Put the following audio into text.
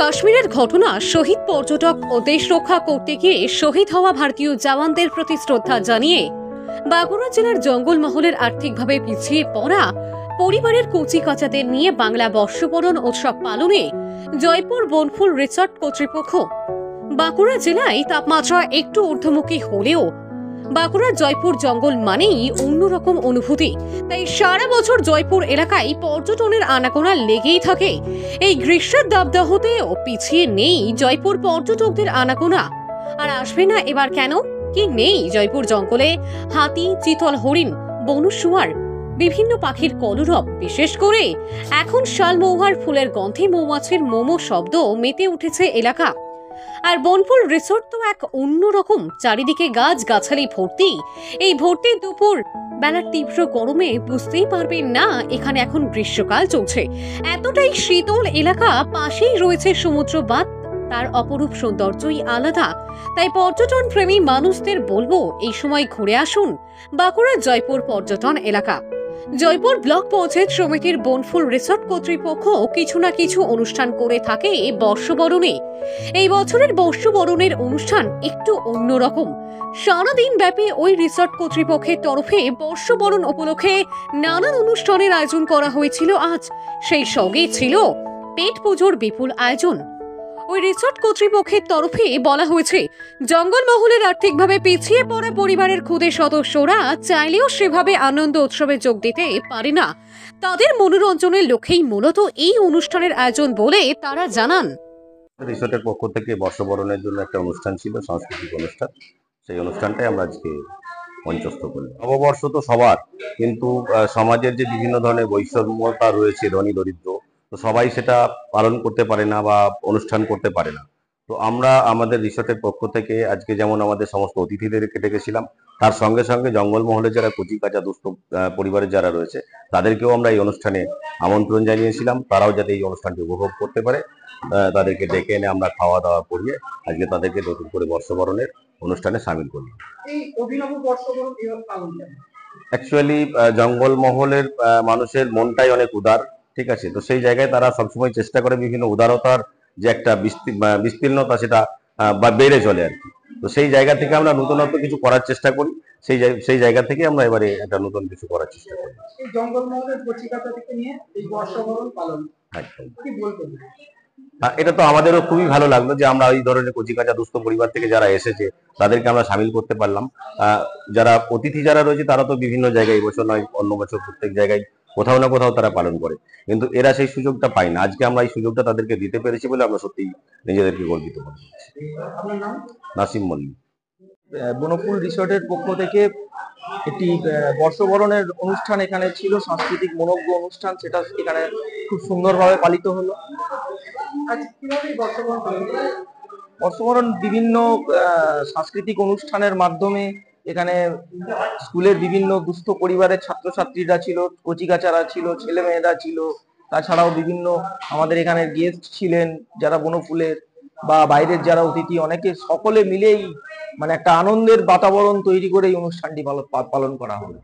কাশ্মীরের ঘটনা শহীদ পর্যটক ও দেশ রক্ষা করতে গিয়ে শহীদ হওয়া ভারতীয় জওয়ানদের প্রতি শ্রদ্ধা জানিয়ে বাঁকুড়া জেলার জঙ্গলমহলের আর্থিকভাবে পিছিয়ে পড়া পরিবারের কচিকাঁচাদের নিয়ে বাংলা বর্ষবরণ উৎসব পালনে জয়পুর বনফুল রিসর্ট কর্তৃপক্ষ। বাঁকুড়া জেলায় তাপমাত্রা একটু ঊর্ধ্বমুখী হলেও বাঁকুড়ার জয়পুর জঙ্গল মানেই অন্যরকম অনুভূতি। তাই সারা বছর জয়পুর এলাকায় পর্যটনের আনাগোনা লেগেই থাকে। এই গ্রীষ্মের দাবদাহতেও পিছিয়ে নেই জয়পুর পর্যটকদের আনাগোনা। আর আসবে না এবার কেন? কি নেই জয়পুর জঙ্গলে? হাতি, চিতল, হরিণ, বনু শুয়ার, বিভিন্ন পাখির কলরব। বিশেষ করে এখন শালমৌহার ফুলের গন্ধে মৌমাছির মোমো শব্দ মেতে উঠেছে এলাকা। আর বনফুল রিসোর্ট তো এক অন্যরকম, চারিদিকে গাছ গাছালি ভর্তি। এই ভর্তি দুপুর বেলার তীব্র গরমে বুঝতেই পারবেন না এখানে এখন গ্রীষ্মকাল চলছে। এতটাই শীতল এলাকা, পাশেই রয়েছে সমুদ্র বাঁধ, তার অপরূপ সৌন্দর্যই আলাদা। তাই পর্যটন প্রেমী মানুষদের বলবো এই সময় ঘুরে আসুন বাঁকুড়ার জয়পুর পর্যটন এলাকা। জয়পুর ব্লক পঞ্চায়েত সমিতির বনফুল রিসর্ট কর্তৃপক্ষ কিছু না কিছু অনুষ্ঠান করে থাকে বর্ষবরণে। এই বছরের বর্ষবরণের অনুষ্ঠান একটু অন্যরকম। সারাদিন ব্যাপী ওই রিসর্ট কর্তৃপক্ষের তরফে বর্ষবরণ উপলক্ষে নানান অনুষ্ঠানের আয়োজন করা হয়েছিল আজ। সেই সঙ্গে ছিল পেট পুজোর বিপুল আয়োজন। ওই রিসর্ট কর্তৃপক্ষের তরফে বলা হয়েছে, জঙ্গলমহলের আর্থিকভাবে পিছিয়ে পড়া পরিবারের ক্ষুদে সদস্যরা চাইলেও সেভাবে আনন্দ উৎসবে যোগ দিতে পারে না। তাদের মনোরঞ্জনের লক্ষ্যেই মূলত এই অনুষ্ঠানের আয়োজন বলে তারা জানান। রিসোর্টের পক্ষ থেকে বর্ষবরণের জন্য একটা অনুষ্ঠান ছিল, সাংস্কৃতিক অনুষ্ঠান। সেই অনুষ্ঠানটাই আমরা আজকে মঞ্চস্থ করলাম। নববর্ষ তো সবার, কিন্তু সমাজের যে বিভিন্ন ধরনের বৈষম্যতা রয়েছে, ধনী দরিদ্র, তো সবাই সেটা পালন করতে পারে না বা অনুষ্ঠান করতে পারে না। তো আমরা আমাদের রিসোর্টের পক্ষ থেকে আজকে যেমন আমাদের সমস্ত অতিথিদেরকে ডেকেছিলাম, তার সঙ্গে সঙ্গে জঙ্গলমহলে যারা কচিকাঁচা দুস্থ পরিবারের যারা রয়েছে তাদেরকেও আমরা এই অনুষ্ঠানে আমন্ত্রণ জানিয়েছিলাম। তারাও যাতে এই অনুষ্ঠানটি উপভোগ করতে পারে, তাদেরকে ডেকে এনে আমরা খাওয়া দাওয়া করিয়ে আজকে তাদেরকে নতুন করে বর্ষবরণের অনুষ্ঠানে সামিল করলাম। এই অভিনব বর্ষবরণ কিভাবে পালন করেন? অ্যাকচুয়ালি জঙ্গলমহলের মানুষের মনটাই অনেক উদার, ঠিক আছে। তো সেই জায়গায় তারা সবসময় চেষ্টা করে বিভিন্ন উদারতার যে একটা বিস্তীর্ণতা সেটা বেড়ে চলে আর কি। তো সেই জায়গা থেকে আমরা নতুনত্ব কিছু করার চেষ্টা করি। সেই জায়গা থেকে আমরা এবারে একটা নতুন কিছু করার চেষ্টা করি। এই জঙ্গলমহলের কচিকাঁচা থেকে নিয়ে এই বর্ষবরণ পালন কি বলবেন? এটা তো আমাদেরও খুবই ভালো লাগলো যে আমরা এই ধরনের কচিকাঁচা দুস্থ পরিবার থেকে যারা এসেছে তাদেরকে আমরা সামিল করতে পারলাম। যারা অতিথি যারা রয়েছে তারা তো বিভিন্ন জায়গায়, এবছর নয় অন্য বছর প্রত্যেক জায়গায় কোথাও না কোথাও তারা পালন করে, কিন্তু এরা সেই সুযোগটা পায় না। আজকে আমরা এই সুযোগটা তাদেরকে দিতে পেরেছি বলে আমরা সত্যি নিজেদেরকে গর্বিত মনে করছি। নাসিম মল্লিক। বনফুল রিসর্টের পক্ষ থেকে একটি বর্ষবরণের অনুষ্ঠান এখানে ছিল, সাংস্কৃতিক মনোজ্ঞ অনুষ্ঠান, সেটা এখানে খুব সুন্দরভাবে পালিত হলো। বর্ষবরণ বিভিন্ন সাংস্কৃতিক অনুষ্ঠানের মাধ্যমে এখানে স্কুলের বিভিন্ন দুস্থ পরিবারের ছাত্রছাত্রীরা ছিল, কচিকাঁচারা ছিল, ছেলে মেয়েরা ছিল, তাছাড়াও বিভিন্ন আমাদের এখানে গেস্ট ছিলেন যারা বনফুলের বা বাইরের যারা অতিথি, অনেকে সকলে মিলেই মানে একটা আনন্দের বাতাবরণ তৈরি করে এই অনুষ্ঠানটি পালন করা হলো।